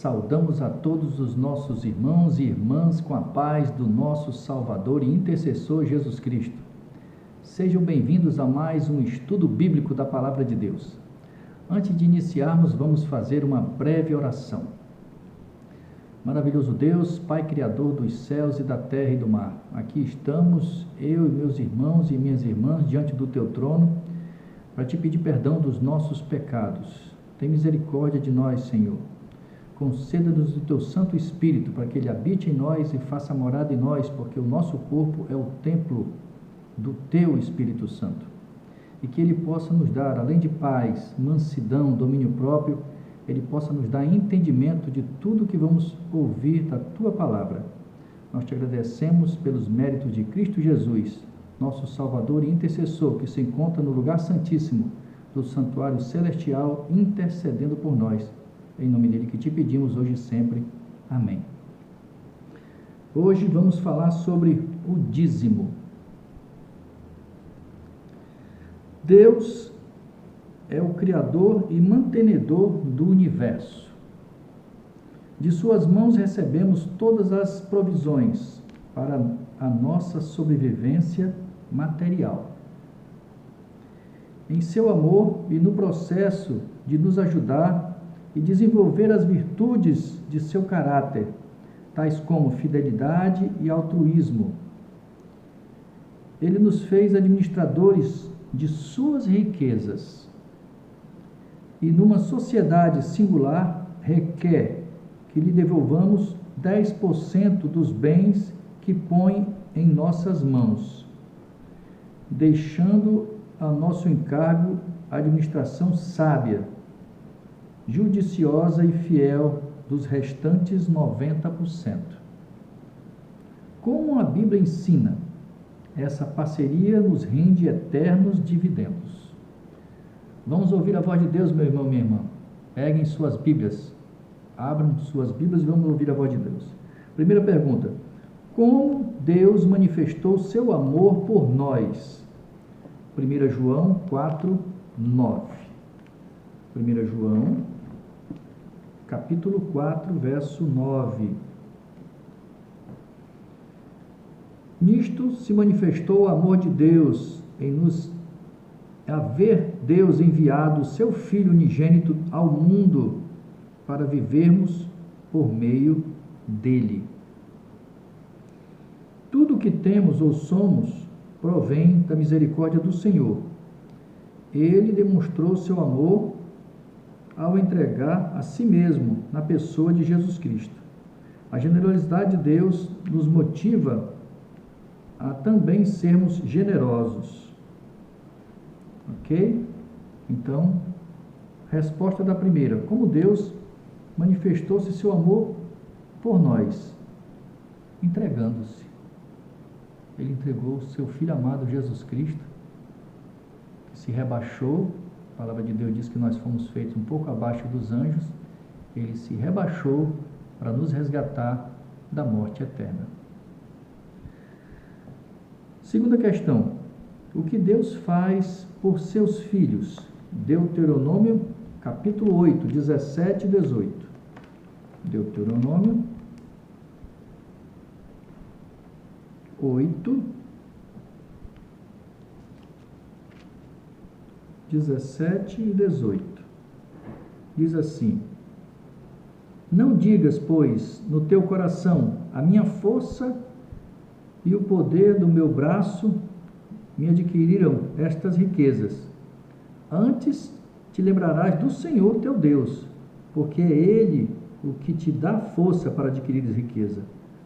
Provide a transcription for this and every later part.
Saudamos a todos os nossos irmãos e irmãs com a paz do nosso Salvador e intercessor Jesus Cristo. Sejam bem-vindos a mais um estudo bíblico da Palavra de Deus. Antes de iniciarmos, vamos fazer uma breve oração. Maravilhoso Deus, Pai Criador dos céus e da terra e do mar, aqui estamos, eu e meus irmãos e minhas irmãs, diante do Teu trono, para Te pedir perdão dos nossos pecados. Tem misericórdia de nós, Senhor. Conceda-nos o Teu Santo Espírito, para que Ele habite em nós e faça morada em nós, porque o nosso corpo é o templo do Teu Espírito Santo. E que Ele possa nos dar, além de paz, mansidão, domínio próprio, Ele possa nos dar entendimento de tudo que vamos ouvir da Tua Palavra. Nós Te agradecemos pelos méritos de Cristo Jesus, nosso Salvador e intercessor, que se encontra no lugar santíssimo do santuário celestial, intercedendo por nós. Em nome dele que Te pedimos hoje e sempre. Amém. Hoje vamos falar sobre o dízimo. Deus é o Criador e mantenedor do universo. De suas mãos recebemos todas as provisões para a nossa sobrevivência material. Em seu amor e no processo de nos ajudar e desenvolver as virtudes de seu caráter, tais como fidelidade e altruísmo. Ele nos fez administradores de suas riquezas. E numa sociedade singular, requer que lhe devolvamos 10% dos bens que põe em nossas mãos, deixando a nosso encargo a administração sábia, judiciosa e fiel dos restantes 90%. Como a Bíblia ensina, essa parceria nos rende eternos dividendos. Vamos ouvir a voz de Deus, meu irmão, minha irmã. Peguem suas Bíblias, abram suas Bíblias e vamos ouvir a voz de Deus. Primeira pergunta: como Deus manifestou seu amor por nós? 1 João 4, 9. 1 João, capítulo 4, verso 9. Nisto se manifestou o amor de Deus, em nos haver Deus enviado o seu Filho unigênito ao mundo, para vivermos por meio dele. Tudo o que temos ou somos provém da misericórdia do Senhor. Ele demonstrou seu amor ao entregar a si mesmo na pessoa de Jesus Cristo. A generosidade de Deus nos motiva a também sermos generosos. Ok? Então, resposta da primeira: como Deus manifestou-se seu amor por nós? Entregando-se. Ele entregou o seu Filho amado Jesus Cristo, que se rebaixou. A palavra de Deus diz que nós fomos feitos um pouco abaixo dos anjos. Ele se rebaixou para nos resgatar da morte eterna. Segunda questão: o que Deus faz por seus filhos? Deuteronômio, capítulo 8, 17 e 18. Deuteronômio 8, 17 e 18. Diz assim: não digas, pois, no teu coração, a minha força e o poder do meu braço me adquiriram estas riquezas. Antes te lembrarás do Senhor teu Deus, porque é Ele o que te dá força para adquirir riqueza,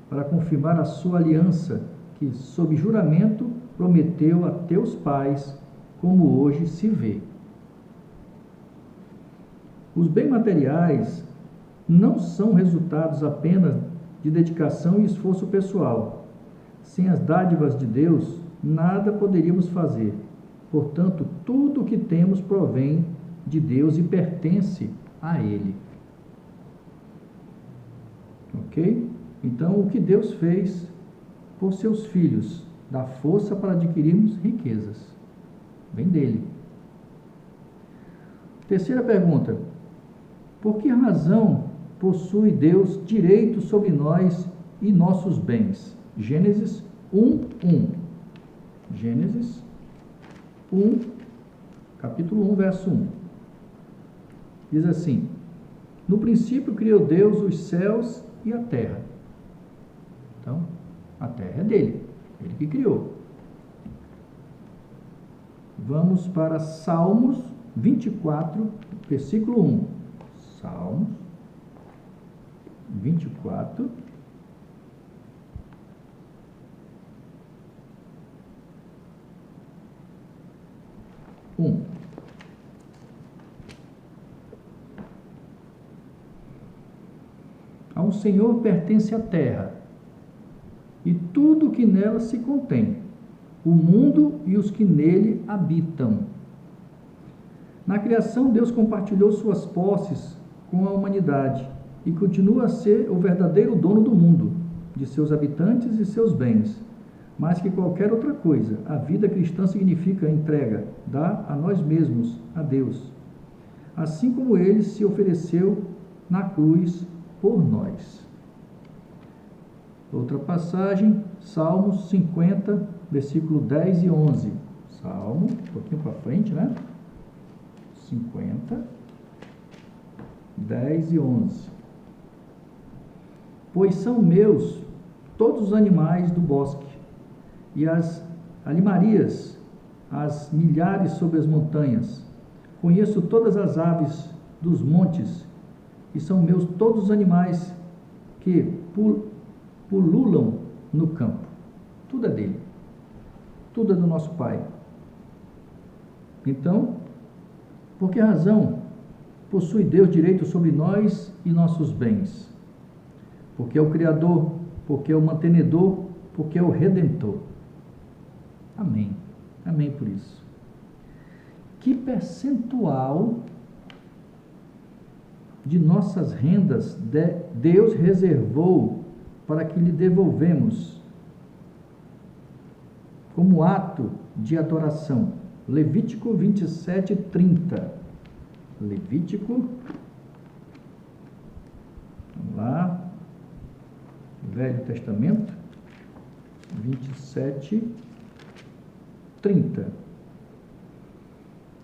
para confirmar a sua aliança, que sob juramento prometeu a teus pais, como hoje se vê. Os bens materiais não são resultados apenas de dedicação e esforço pessoal. Sem as dádivas de Deus, nada poderíamos fazer. Portanto, tudo o que temos provém de Deus e pertence a Ele. Ok? Então, o que Deus fez por seus filhos dá força para adquirirmos riquezas. Vem dele. Terceira pergunta: por que razão possui Deus direito sobre nós e nossos bens. Gênesis 1:1. Gênesis 1, capítulo 1, verso 1. Diz assim: no princípio criou Deus os céus e a terra. Então, a terra é dele, ele que criou. Vamos para Salmos 24, versículo 1. Salmos 24, 1. Ao Senhor pertence a terra e tudo que nela se contém, o mundo e os que nele habitam. Na criação, Deus compartilhou suas posses com a humanidade e continua a ser o verdadeiro dono do mundo, de seus habitantes e seus bens. Mais que qualquer outra coisa, a vida cristã significa entrega, dar a nós mesmos, a Deus, assim como ele se ofereceu na cruz por nós. Outra passagem, Salmos 50, versículo 10 e 11. Salmo, um pouquinho para frente, né? 50, 10 e 11. Pois são meus todos os animais do bosque, e as animarias, as milhares sobre as montanhas. Conheço todas as aves dos montes, e são meus todos os animais que pululam no campo. Tudo é dele. Tudo é do nosso Pai. Então, por que razão possui Deus direito sobre nós e nossos bens? Porque é o Criador, porque é o mantenedor, porque é o Redentor. Amém. Amém por isso. Que percentual de nossas rendas Deus reservou para que lhe devolvemos como ato de adoração? Levítico 27, 30. Levítico, vamos lá, Velho Testamento, 27, 30.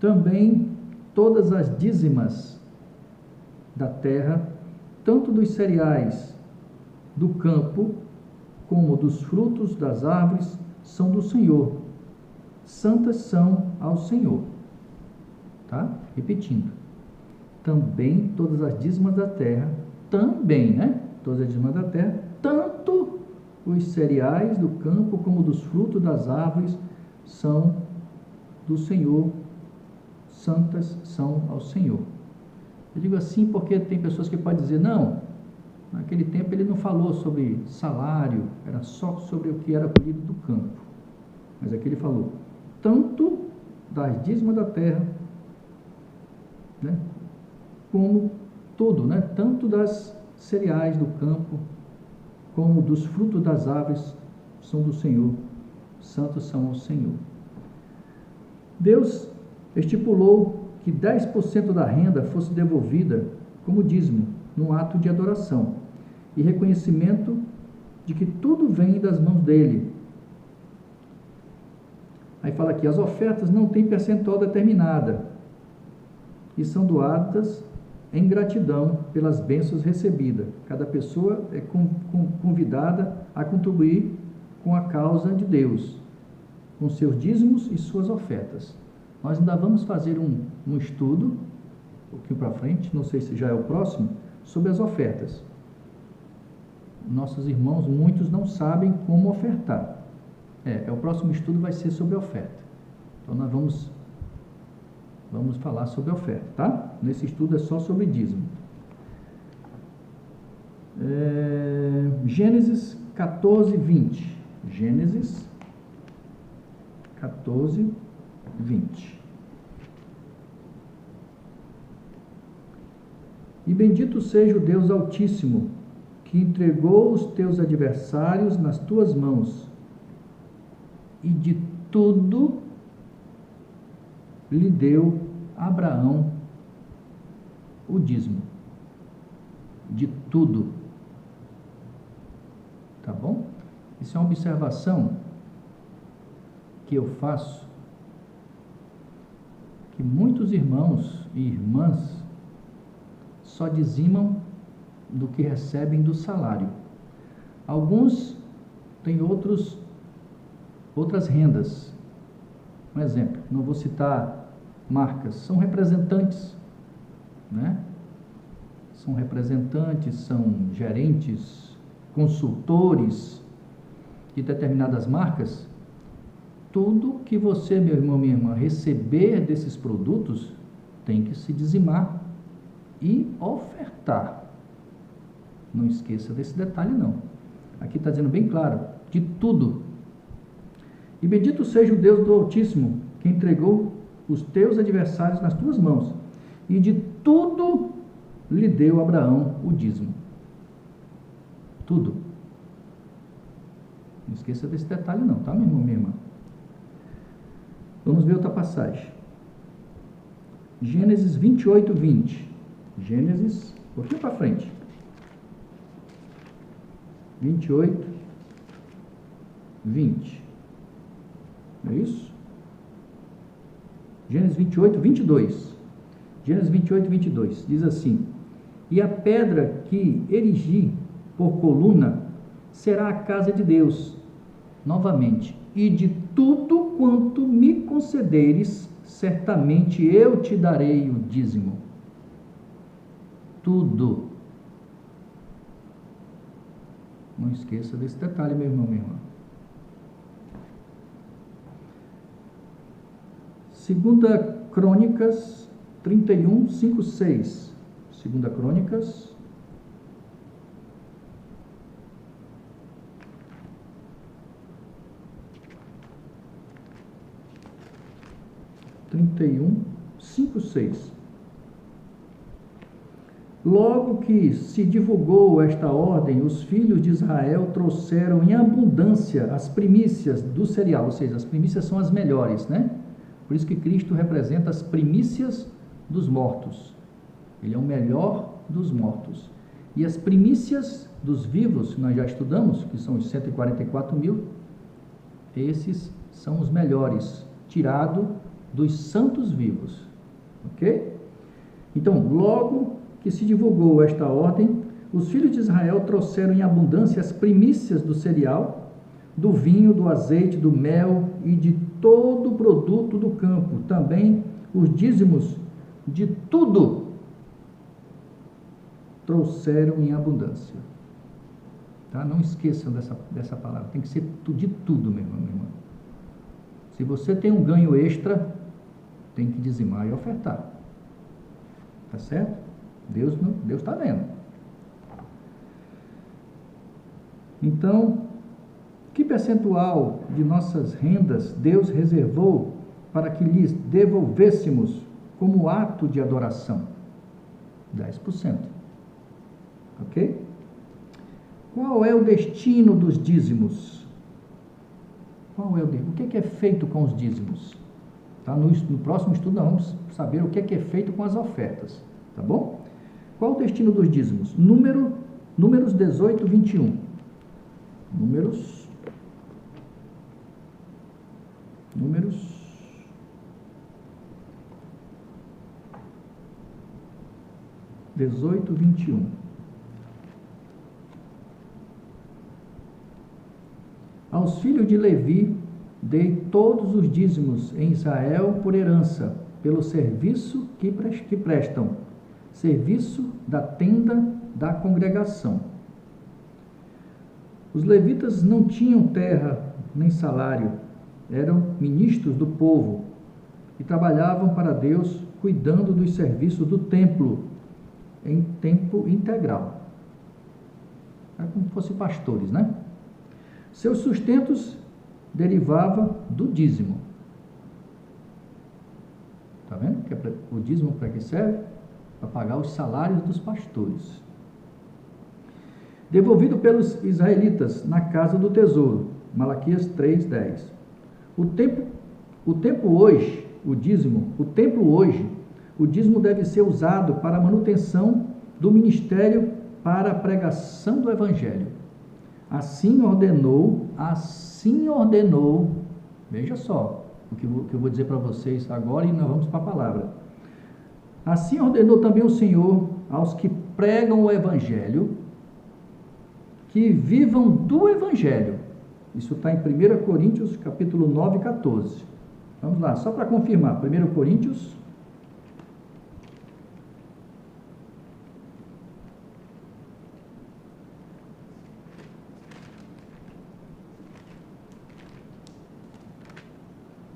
Também todas as dízimas da terra, tanto dos cereais do campo, como dos frutos das árvores, são do Senhor. Santas são ao Senhor. Tá? Repetindo. Também todas as dízimas da terra, também, né? Todas as dízimas da terra, tanto os cereais do campo, como dos frutos das árvores, são do Senhor. Santas são ao Senhor. Eu digo assim porque tem pessoas que podem dizer, não, naquele tempo ele não falou sobre salário, era só sobre o que era colhido do campo. Mas aqui ele falou, tanto das dízimas da terra, né, como tudo, né, tanto das cereais do campo, como dos frutos das árvores, são do Senhor, santos são ao Senhor. Deus estipulou que 10% da renda fosse devolvida como dízimo, num ato de adoração e reconhecimento de que tudo vem das mãos dele. Aí fala aqui, as ofertas não têm percentual determinada e são doadas em gratidão pelas bênçãos recebidas. Cada pessoa é convidada a contribuir com a causa de Deus, com seus dízimos e suas ofertas. Nós ainda vamos fazer um estudo, um pouquinho para frente, não sei se já é o próximo, sobre as ofertas. Nossos irmãos, muitos não sabem como ofertar. O próximo estudo vai ser sobre oferta. Então nós vamos falar sobre oferta, tá? Nesse estudo é só sobre dízimo. Gênesis 14, 20. Gênesis 14, 20. E bendito seja o Deus Altíssimo, que entregou os teus adversários nas tuas mãos, e de tudo lhe deu Abraão o dízimo. de tudo. Tá bom? Isso é uma observação que eu faço, que muitos irmãos e irmãs só dizimam do que recebem do salário. Alguns têm outras rendas. Um exemplo, não vou citar marcas, são representantes, né? São representantes, são gerentes, consultores de determinadas marcas. Tudo que você, meu irmão, minha irmã, receber desses produtos tem que se dizimar e ofertar. Não esqueça desse detalhe, não. Aqui está dizendo bem claro, de tudo. E bendito seja o Deus do Altíssimo, que entregou os teus adversários nas tuas mãos, e de tudo lhe deu Abraão o dízimo. Tudo. Não esqueça desse detalhe não, tá, meu irmão, minha irmã? Vamos ver outra passagem. Gênesis 28, 20. Gênesis, um pouquinho para frente. 28, 20. Não é isso? Gênesis 28, 22. Gênesis 28, 22. Diz assim: e a pedra que erigi por coluna será a casa de Deus, novamente, e de tudo quanto me concederes, certamente eu te darei o dízimo. Tudo. Não esqueça desse detalhe, meu irmão, minha irmã. Segunda Crônicas 31, 5, 6. Segunda Crônicas 31, 5, 6. Logo que se divulgou esta ordem, os filhos de Israel trouxeram em abundância as primícias do cereal, ou seja, as primícias são as melhores, né? Por isso que Cristo representa as primícias dos mortos. Ele é o melhor dos mortos. E as primícias dos vivos, que nós já estudamos, que são os 144 mil, esses são os melhores, tirado dos santos vivos. Ok? Então, logo que se divulgou esta ordem, os filhos de Israel trouxeram em abundância as primícias do cereal, do vinho, do azeite, do mel e de todo o produto do campo, também os dízimos de tudo trouxeram em abundância. Tá? Não esqueçam dessa palavra, tem que ser de tudo, meu irmão, minha irmã. Se você tem um ganho extra, tem que dizimar e ofertar. Tá certo? Deus está vendo. Então, que percentual de nossas rendas Deus reservou para que lhes devolvêssemos como ato de adoração? 10%. Ok? Qual é o destino dos dízimos? O que é feito com os dízimos? Tá? No próximo estudo nós vamos saber o que é feito com as ofertas. Tá bom? Qual o destino dos dízimos? Números 18, 21. Números 18, 21. Aos filhos de Levi dei todos os dízimos em Israel por herança, pelo serviço que prestam, serviço da tenda da congregação. Os levitas não tinham terra nem salário, eram ministros do povo e trabalhavam para Deus, cuidando dos serviços do templo em tempo integral. É como se fossem pastores, né? Seus sustentos derivavam do dízimo. Está vendo? O dízimo para que serve? Para pagar os salários dos pastores. Devolvido pelos israelitas na casa do tesouro. Malaquias 3:10. O templo hoje, o dízimo deve ser usado para a manutenção do ministério para a pregação do Evangelho. Assim ordenou, veja só o que eu vou dizer para vocês agora e nós vamos para a palavra. Assim ordenou também o Senhor aos que pregam o Evangelho, que vivam do Evangelho. Isso está em 1 Coríntios, capítulo 9, 14. Vamos lá, só para confirmar. 1 Coríntios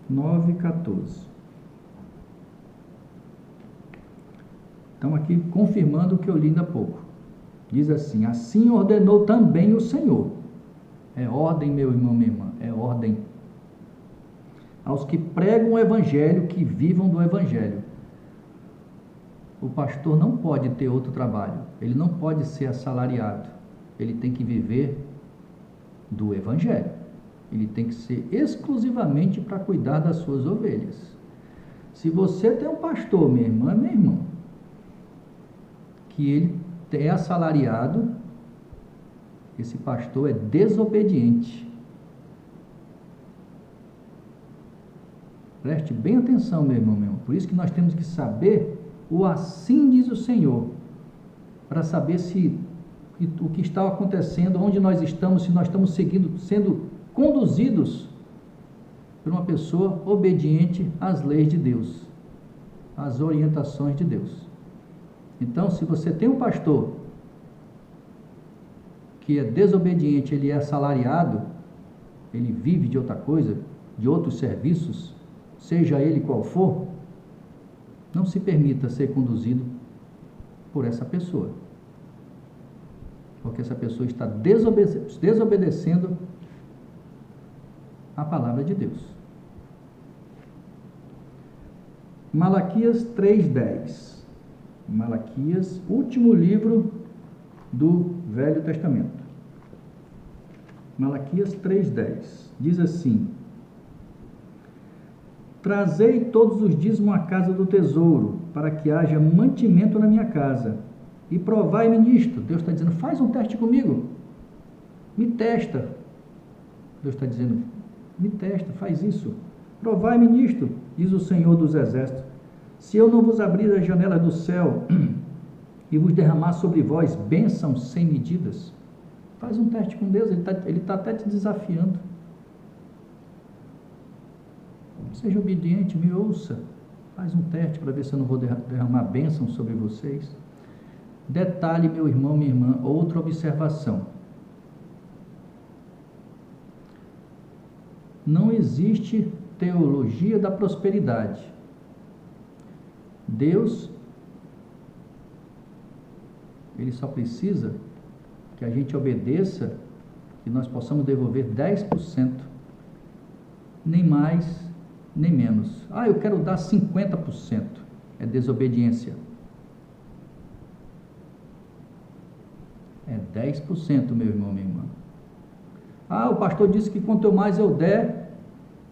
9, 14. Então aqui confirmando o que eu li ainda há pouco. Diz assim: assim ordenou também o Senhor. É ordem, meu irmão, minha irmã, é ordem. Aos que pregam o Evangelho, que vivam do Evangelho. O pastor não pode ter outro trabalho, ele não pode ser assalariado, ele tem que viver do Evangelho. Ele tem que ser exclusivamente para cuidar das suas ovelhas. Se você tem um pastor, minha irmã, meu irmão, que ele é assalariado, esse pastor é desobediente. Preste bem atenção, meu irmão, meu irmão. Por isso que nós temos que saber o assim diz o Senhor, para saber se o que está acontecendo, onde nós estamos, se nós estamos sendo conduzidos por uma pessoa obediente às leis de Deus, às orientações de Deus. Então, se você tem um pastor que é desobediente, ele é assalariado, ele vive de outra coisa, de outros serviços, seja ele qual for, não se permita ser conduzido por essa pessoa, porque essa pessoa está desobedecendo a palavra de Deus. Malaquias 3:10. Malaquias, último livro do Velho Testamento. Malaquias 3:10. Diz assim: trazei todos os dízimos à casa do tesouro, para que haja mantimento na minha casa. E provai-me nisto. Deus está dizendo, faz um teste comigo. Me testa. Deus está dizendo, me testa, faz isso. Provai-me nisto, diz o Senhor dos Exércitos. Se eu não vos abrir as janelas do céu e vos derramar sobre vós bênçãos sem medidas. Faz um teste com Deus, ele está até te desafiando. Seja obediente, me ouça. Faz um teste para ver se eu não vou derramar bênçãos sobre vocês. Detalhe, meu irmão, minha irmã, outra observação. Não existe teologia da prosperidade. Deus, ele só precisa que a gente obedeça, que nós possamos devolver 10%, nem mais, nem menos. Eu quero dar 50%, é desobediência. É 10%, meu irmão, minha irmã. O pastor disse que quanto mais eu der,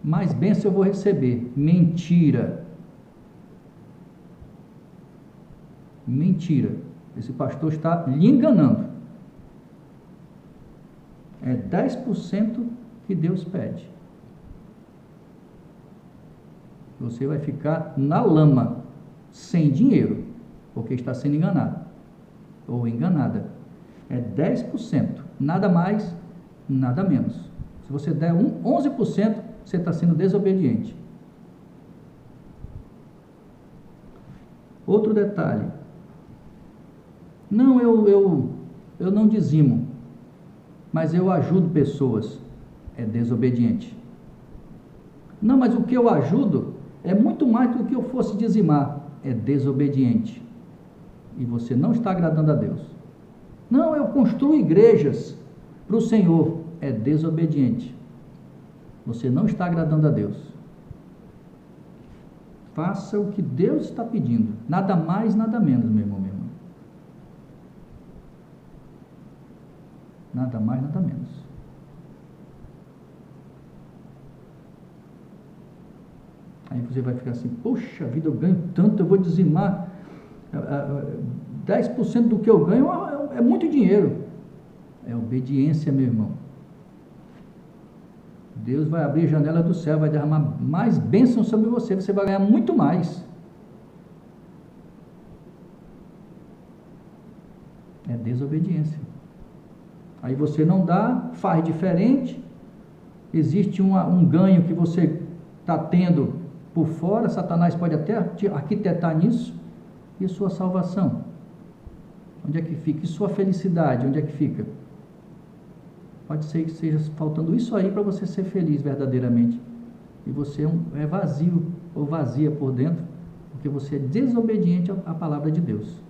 mais bênção eu vou receber. Mentira. Mentira. Esse pastor está lhe enganando. É 10% que Deus pede. Você vai ficar na lama, sem dinheiro, porque está sendo enganado ou enganada. É 10%, nada mais, nada menos. Se você der 11%, você está sendo desobediente. Outro detalhe. Não, eu não dizimo, mas eu ajudo pessoas. É desobediente. Não, mas o que eu ajudo é muito mais do que eu fosse dizimar. É desobediente. E você não está agradando a Deus. Não, eu construo igrejas para o Senhor. É desobediente. Você não está agradando a Deus. Faça o que Deus está pedindo. Nada mais, nada menos, meu irmão, minha irmã. Nada mais, nada menos. Aí você vai ficar assim, poxa vida, eu ganho tanto, eu vou dizimar 10% do que eu ganho é muito dinheiro. É obediência, meu irmão. Deus vai abrir a janela do céu, vai derramar mais bênçãos sobre você, você vai ganhar muito mais. É desobediência. Aí você não dá, faz diferente, existe um ganho que você está tendo por fora, Satanás pode até te arquitetar nisso, e a sua salvação? Onde é que fica? E sua felicidade, onde é que fica? Pode ser que seja faltando isso aí para você ser feliz verdadeiramente. E você é vazio ou vazia por dentro, porque você é desobediente à palavra de Deus.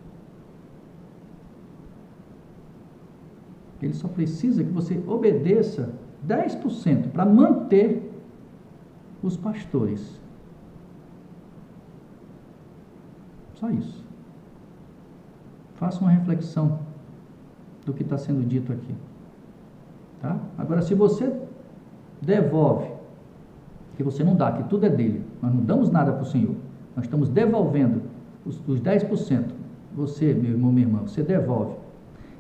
Ele só precisa que você obedeça 10% para manter os pastores. Só isso. Faça uma reflexão do que está sendo dito aqui. Tá? Agora, se você devolve, que você não dá, que tudo é dele, nós não damos nada para o Senhor, nós estamos devolvendo os 10%, você, meu irmão, minha irmã, você devolve,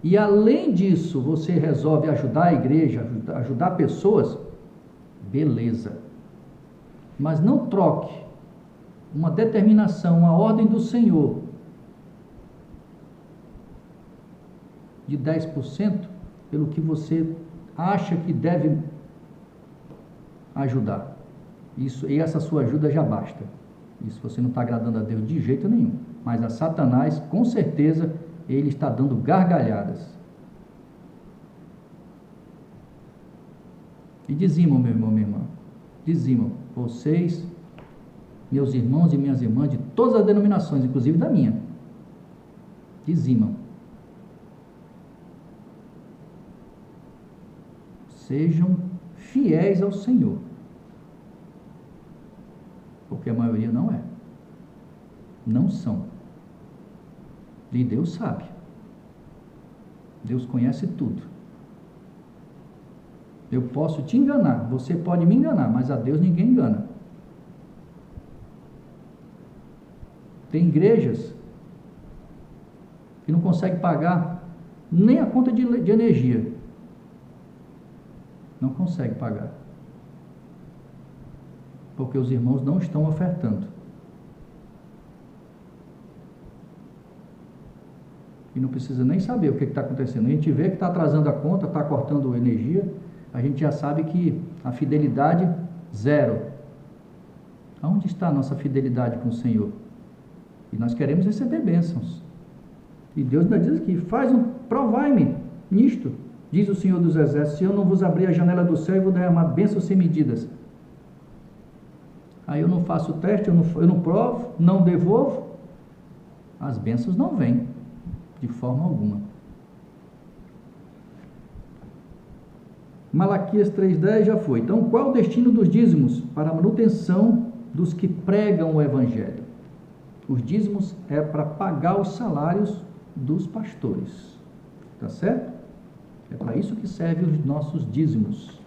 e além disso, você resolve ajudar a igreja, ajudar pessoas, beleza, mas não troque uma determinação, uma ordem do Senhor de 10% pelo que você acha que deve ajudar. Isso, e essa sua ajuda já basta. Isso você não está agradando a Deus de jeito nenhum. Mas a Satanás, com certeza, ele está dando gargalhadas. E dizimam, meu irmão, minha irmã. Dizimam. Vocês, meus irmãos e minhas irmãs, de todas as denominações, inclusive da minha. Dizimam. Sejam fiéis ao Senhor, porque a maioria não é, não são, e Deus sabe, Deus conhece tudo. Eu posso te enganar, você pode me enganar, mas a Deus ninguém engana. Tem igrejas que não conseguem pagar nem a conta de energia. Não consegue pagar, porque os irmãos não estão ofertando. E não precisa nem saber o que está acontecendo. A gente vê que está atrasando a conta, está cortando energia, a gente já sabe que a fidelidade, zero. Aonde está a nossa fidelidade com o Senhor? E nós queremos receber bênçãos. E Deus ainda diz aqui, provai-me nisto, diz o Senhor dos Exércitos, se eu não vos abrir a janela do céu e vou derramar bênçãos sem medidas. Aí eu não faço o teste, eu não provo, não devolvo, as bênçãos não vêm, de forma alguma. Malaquias 3,10 já foi. Então, qual o destino dos dízimos? Para a manutenção dos que pregam o Evangelho. Os dízimos é para pagar os salários dos pastores. Tá certo? É para isso que servem os nossos dízimos.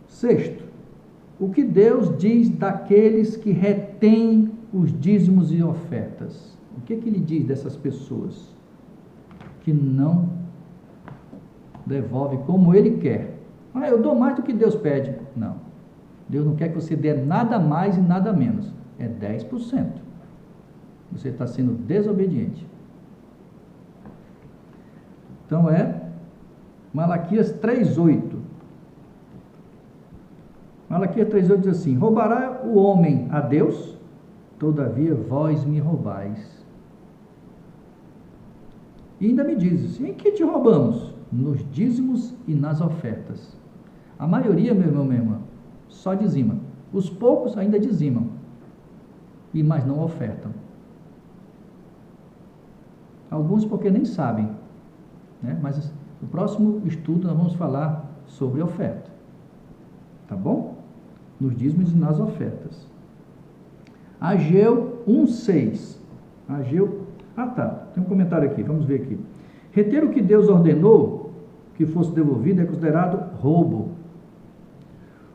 Sexto, o que Deus diz daqueles que retêm os dízimos e ofertas? O que Ele diz dessas pessoas que não devolve como Ele quer? Ah, eu dou mais do que Deus pede. Não. Deus não quer que você dê nada mais e nada menos. É 10%. Você está sendo desobediente. Então Malaquias 3,8. Malaquias 3,8 diz assim: roubará o homem a Deus? Todavia vós me roubais. E ainda me dizes: em que te roubamos? Nos dízimos e nas ofertas. A maioria, meu irmão, minha irmã, só dizima. Os poucos ainda dizimam, mas não ofertam. Alguns porque nem sabem, né? Mas no próximo estudo nós vamos falar sobre oferta, tá bom? Nos dízimos e nas ofertas. Ageu 1,6. Tem um comentário aqui, vamos ver aqui. Reter o que Deus ordenou que fosse devolvido é considerado roubo.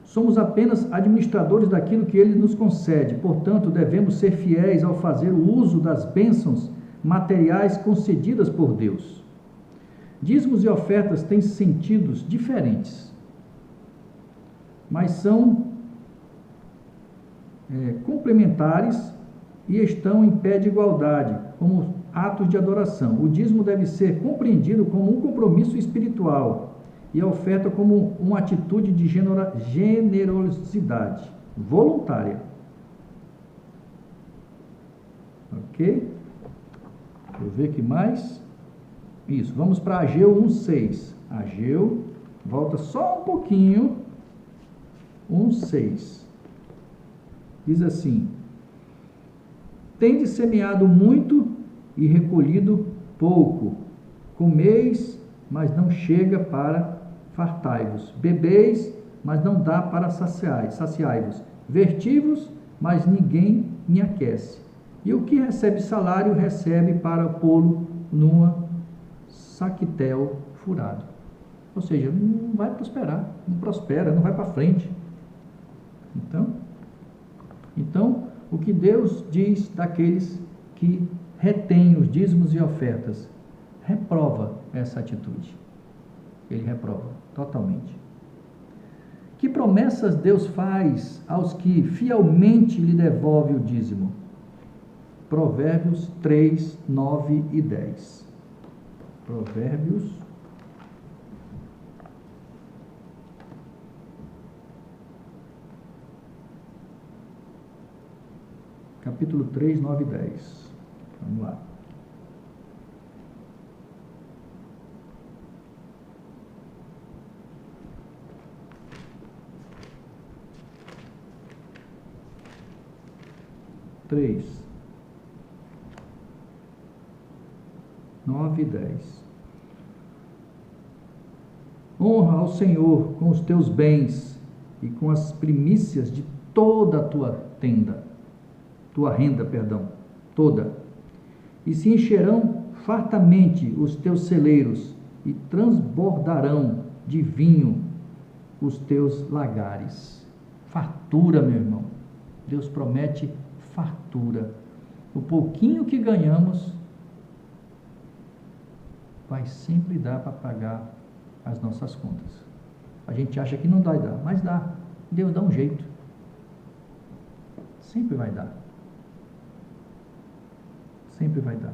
Somos apenas administradores daquilo que Ele nos concede, portanto devemos ser fiéis ao fazer o uso das bênçãos materiais concedidas por Deus. Dízimos e ofertas têm sentidos diferentes, mas são complementares e estão em pé de igualdade, como atos de adoração. O dízimo deve ser compreendido como um compromisso espiritual e a oferta como uma atitude de generosidade voluntária. Ok? Deixa eu ver aqui mais. Isso, vamos para Ageu 1,6. Ageu, volta só um pouquinho. 1,6. Diz assim: tendes semeado muito e recolhido pouco. Comeis, mas não chega para fartai-vos. Bebeis, mas não dá para saciai-vos. Verti-vos, mas ninguém me aquece. E o que recebe salário, recebe para pô-lo numa saquitel furado. Ou seja, não vai prosperar, não prospera, não vai para frente. Então, o que Deus diz daqueles que retêm os dízimos e ofertas? Reprova essa atitude. Ele reprova totalmente. Que promessas Deus faz aos que fielmente lhe devolve o dízimo? Provérbios 3, 9 e 10. Provérbios capítulo 3, 9 e 10. Vamos lá. Três, 9 e 10. Honra ao Senhor com os teus bens e com as primícias de toda a tua renda, toda. E se encherão fartamente os teus celeiros e transbordarão de vinho os teus lagares. Fartura, meu irmão. Deus promete fartura. O pouquinho que ganhamos vai sempre dar para pagar as nossas contas. A gente acha que não vai dar, mas dá. Deus dá um jeito. Sempre vai dar. Sempre vai dar.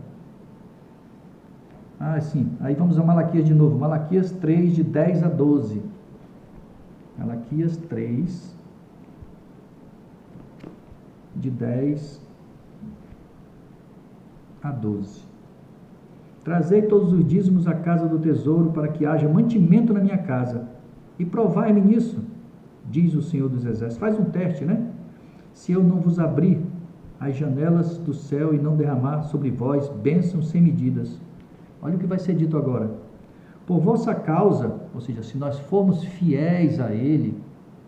Sim. Aí vamos a Malaquias de novo. Malaquias 3, de 10 a 12. Malaquias 3, de 10 a 12. Trazei todos os dízimos à casa do tesouro, para que haja mantimento na minha casa, e provai-me nisso, diz o Senhor dos Exércitos. Faz um teste, né? Se eu não vos abrir as janelas do céu e não derramar sobre vós bênçãos sem medidas. Olha o que vai ser dito agora. Por vossa causa, ou seja, se nós formos fiéis a Ele,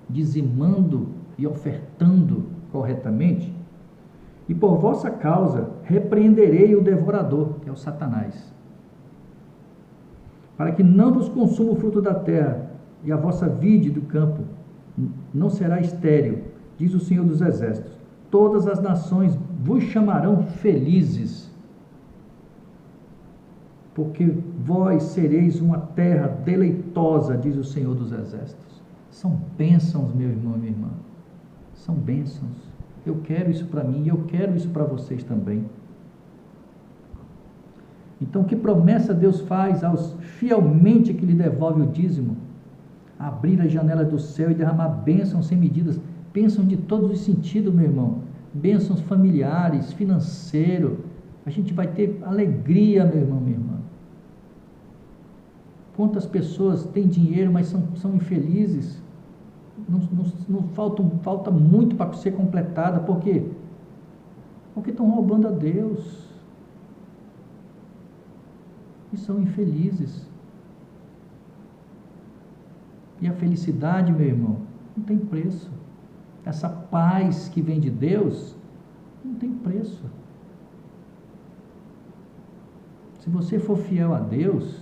dizimando e ofertando corretamente, e por vossa causa repreenderei o devorador, que é o Satanás, para que não vos consuma o fruto da terra, e a vossa vide do campo não será estéril, diz o Senhor dos Exércitos. Todas as nações vos chamarão felizes, porque vós sereis uma terra deleitosa, diz o Senhor dos Exércitos. São bênçãos, meu irmão e minha irmã. São bênçãos. Eu quero isso para mim e eu quero isso para vocês também. Então, que promessa Deus faz aos fielmente que lhe devolve o dízimo? Abrir as janelas do céu e derramar bênçãos sem medidas. Bênçãos de todos os sentidos, meu irmão. Bênçãos familiares, financeiro. A gente vai ter alegria, meu irmão, minha irmã. Quantas pessoas têm dinheiro, mas são infelizes? Não falta muito para ser completada. Por quê? Porque estão roubando a Deus. E são infelizes. E a felicidade, meu irmão, não tem preço. Essa paz que vem de Deus não tem preço. Se você for fiel a Deus,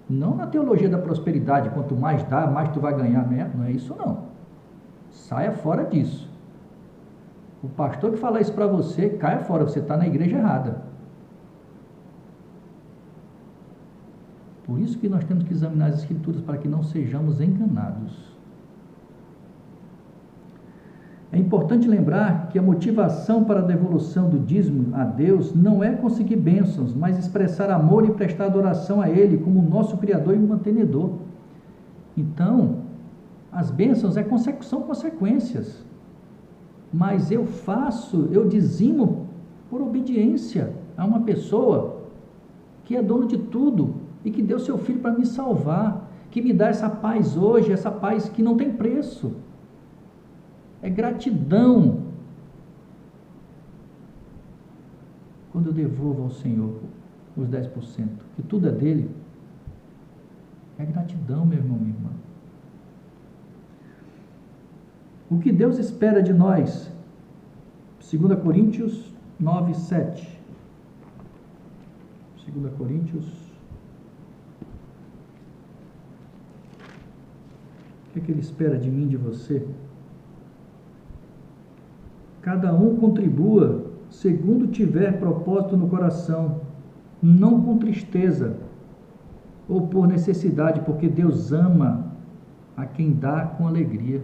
não na teologia da prosperidade, quanto mais dá, mais tu vai ganhar, não é isso não. Saia fora disso. O pastor que fala isso para você, caia fora, você está na igreja errada. Por isso que nós temos que examinar as Escrituras para que não sejamos enganados. É importante lembrar que a motivação para a devolução do dízimo a Deus não é conseguir bênçãos, mas expressar amor e prestar adoração a Ele como nosso Criador e mantenedor. Então, as bênçãos são consequências, mas eu dizimo por obediência a uma pessoa que é dono de tudo e que deu seu Filho para me salvar, que me dá essa paz hoje, essa paz que não tem preço. É gratidão quando eu devolvo ao Senhor os 10%, que tudo é dele. É gratidão, meu irmão, minha irmã. O que Deus espera de nós? 2 Coríntios 9, 7. 2 Coríntios. O que Ele espera de mim e de você? Cada um contribua segundo tiver propósito no coração, não com tristeza ou por necessidade, porque Deus ama a quem dá com alegria.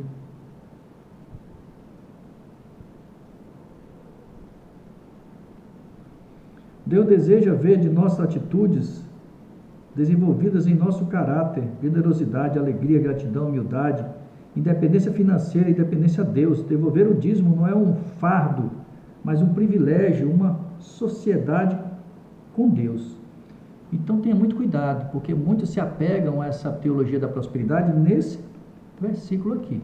Deus deseja ver de nossas atitudes desenvolvidas em nosso caráter, generosidade, alegria, gratidão, humildade, independência financeira e dependência a Deus. Devolver o dízimo não é um fardo, mas um privilégio, uma sociedade com Deus. Então tenha muito cuidado, porque muitos se apegam a essa teologia da prosperidade nesse versículo aqui.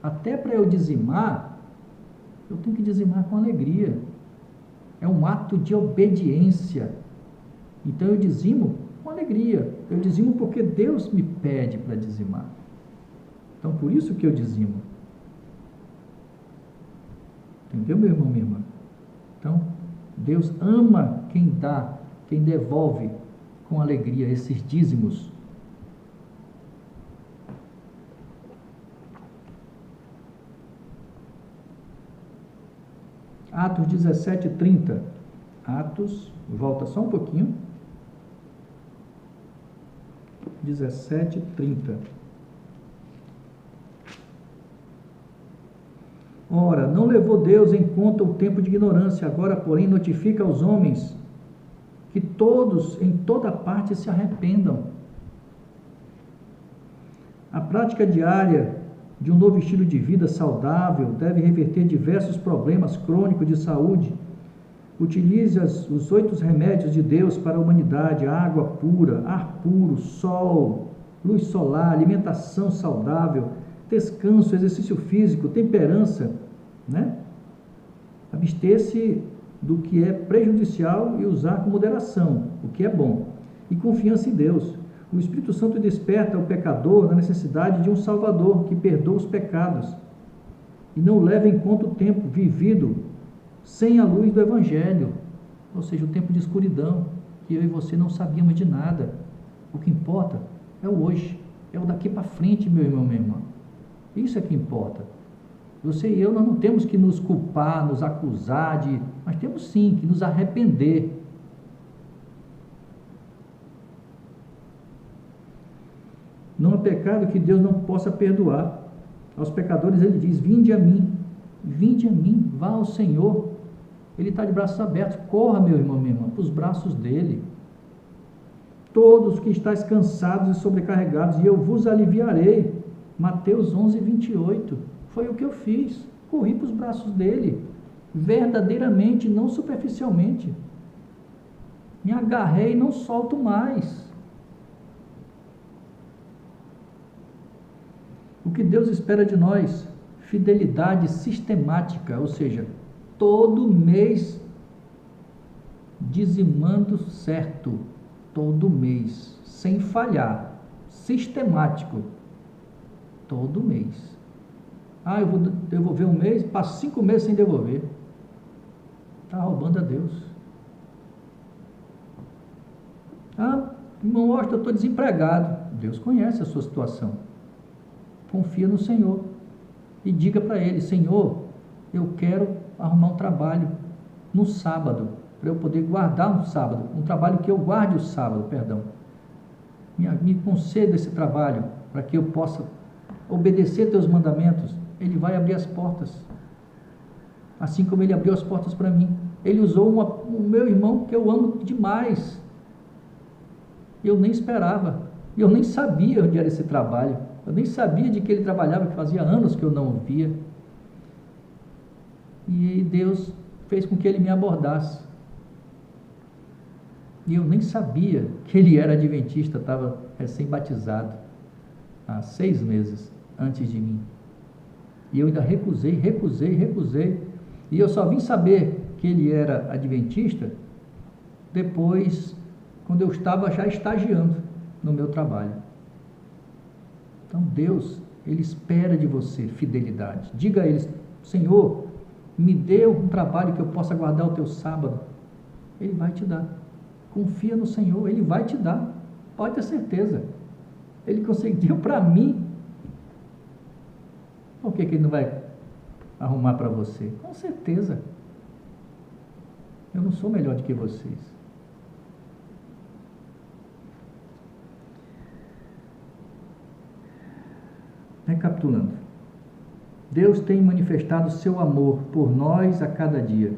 Até para eu dizimar, eu tenho que dizimar com alegria. É um ato de obediência. Então eu dizimo com alegria. Eu dizimo porque Deus me pede para dizimar. Então por isso que eu dizimo. Entendeu, meu irmão, minha irmã? Então, Deus ama quem dá, quem devolve com alegria esses dízimos. Atos 17:30. Atos, volta só um pouquinho. 17:30. Ora, não levou Deus em conta o tempo de ignorância, agora, porém, notifica aos homens que todos, em toda parte, se arrependam. A prática diária de um novo estilo de vida saudável deve reverter diversos problemas crônicos de saúde. Utilize os 8 remédios de Deus para a humanidade: água pura, ar puro, sol, luz solar, alimentação saudável, descanso, exercício físico, temperança, né? Abster-se do que é prejudicial e usar com moderação o que é bom, e confiança em Deus. O Espírito Santo desperta o pecador na necessidade de um Salvador que perdoa os pecados e não leva em conta o tempo vivido sem a luz do Evangelho, ou seja, o tempo de escuridão, que eu e você não sabíamos de nada. O que importa é o hoje, é o daqui para frente, meu irmão, minha irmã. Isso é que importa. Você e eu, nós não temos que nos culpar, nos acusar mas temos sim que nos arrepender. Não há pecado que Deus não possa perdoar. Aos pecadores ele diz: vinde a mim, vá ao Senhor. Ele está de braços abertos. Corra, meu irmão, minha irmã, para os braços dele. Todos que estáis cansados e sobrecarregados, e eu vos aliviarei. Mateus 11:28. Foi o que eu fiz. Corri para os braços dele, verdadeiramente, não superficialmente. Me agarrei e não solto mais. O que Deus espera de nós? Fidelidade sistemática, ou seja, todo mês dizimando certo, todo mês, sem falhar, sistemático, todo mês. Eu vou devolver um mês, passo 5 meses sem devolver. Está roubando a Deus. Irmão Washington, eu estou desempregado. Deus conhece a sua situação. Confia no Senhor e diga para Ele: Senhor, eu quero arrumar um trabalho no sábado. para eu poder guardar um sábado, um trabalho que eu guarde o sábado, perdão. Me conceda esse trabalho para que eu possa obedecer teus mandamentos. Ele vai abrir as portas, assim como ele abriu as portas para mim. Ele usou o meu irmão, que eu amo demais. Eu nem esperava, eu nem sabia onde era esse trabalho, eu nem sabia de que ele trabalhava, que fazia anos que eu não o via. E Deus fez com que ele me abordasse. E eu nem sabia que ele era adventista, estava recém-batizado, há 6 meses antes de mim. E eu ainda recusei. E eu só vim saber que ele era adventista depois, quando eu estava já estagiando no meu trabalho. Então Deus, Ele espera de você fidelidade. Diga a Ele: Senhor, me dê um trabalho que eu possa guardar o teu sábado. Ele vai te dar. Confia no Senhor, Ele vai te dar. Pode ter certeza. Ele conseguiu para mim. Por que Ele não vai arrumar para você? Com certeza. Eu não sou melhor do que vocês. Recapitulando. Deus tem manifestado seu amor por nós a cada dia.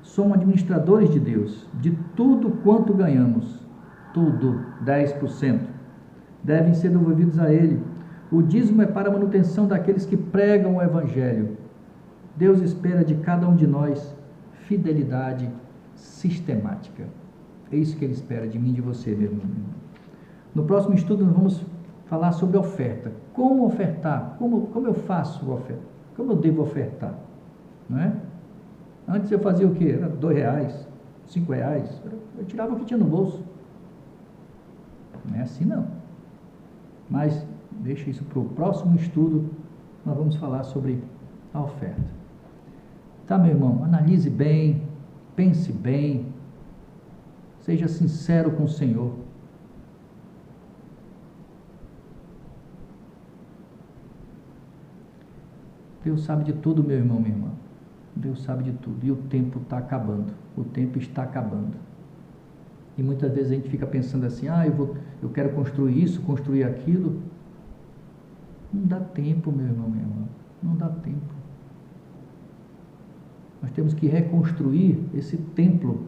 Somos administradores de Deus, de tudo quanto ganhamos. Tudo, 10%. Devem ser devolvidos a Ele. O dízimo é para a manutenção daqueles que pregam o Evangelho. Deus espera de cada um de nós fidelidade sistemática. É isso que Ele espera de mim e de você, meu irmão. No próximo estudo nós vamos falar sobre oferta. Como ofertar? Como eu faço a oferta? Como eu devo ofertar? Não é? Antes eu fazia o quê? Era R$2, R$5. Eu tirava o que tinha no bolso. Não é assim não. Mas deixa isso para o próximo estudo. Nós vamos falar sobre a oferta. Tá, meu irmão? Analise bem, pense bem, seja sincero com o Senhor. Deus sabe de tudo, meu irmão, minha irmã. Deus sabe de tudo. E o tempo está acabando. O tempo está acabando. E muitas vezes a gente fica pensando assim: eu quero construir isso, construir aquilo. Não dá tempo, meu irmão, minha irmã. Não dá tempo. Nós temos que reconstruir esse templo.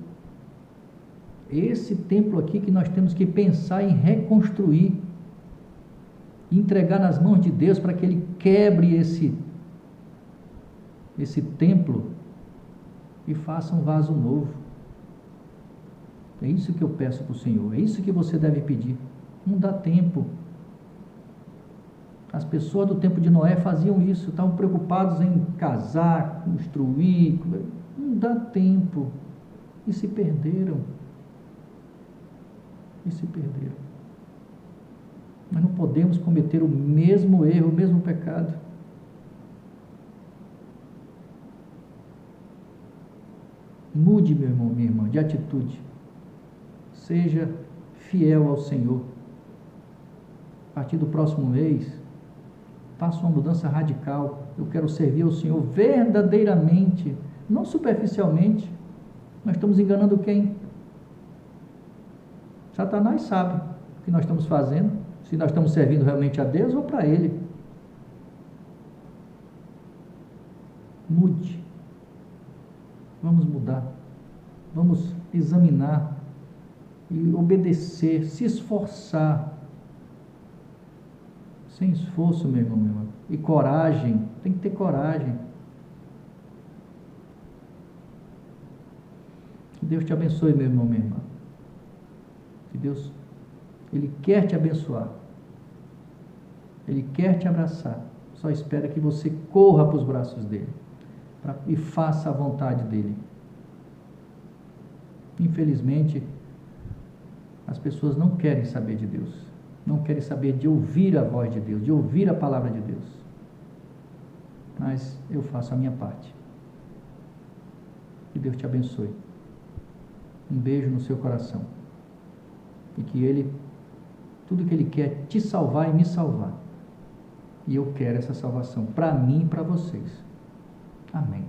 Esse templo aqui que nós temos que pensar em reconstruir. Entregar nas mãos de Deus para que Ele quebre esse templo e faça um vaso novo. É isso que eu peço para o Senhor. É isso que você deve pedir. Não dá tempo. As pessoas do tempo de Noé faziam isso, estavam preocupados em casar, construir. Não dá tempo. E se perderam. Mas não podemos cometer o mesmo erro, o mesmo pecado. Mude, meu irmão, minha irmã, de atitude. Seja fiel ao Senhor. A partir do próximo mês, faça uma mudança radical. Eu quero servir ao Senhor verdadeiramente, não superficialmente. Nós estamos enganando quem? Satanás sabe o que nós estamos fazendo, se nós estamos servindo realmente a Deus ou para ele. Mude. Vamos mudar. Vamos examinar e obedecer, se esforçar. Sem esforço, meu irmão, minha irmã. E coragem, tem que ter coragem. Que Deus te abençoe, meu irmão, minha irmã. Que Deus, Ele quer te abençoar. Ele quer te abraçar. Só espera que você corra para os braços dele e faça a vontade dele. Infelizmente, as pessoas não querem saber de Deus. Não querem saber de ouvir a voz de Deus, de ouvir a palavra de Deus. Mas eu faço a minha parte. Que Deus te abençoe. Um beijo no seu coração. E que Ele, tudo que Ele quer é te salvar e me salvar. E eu quero essa salvação para mim e para vocês. Amém.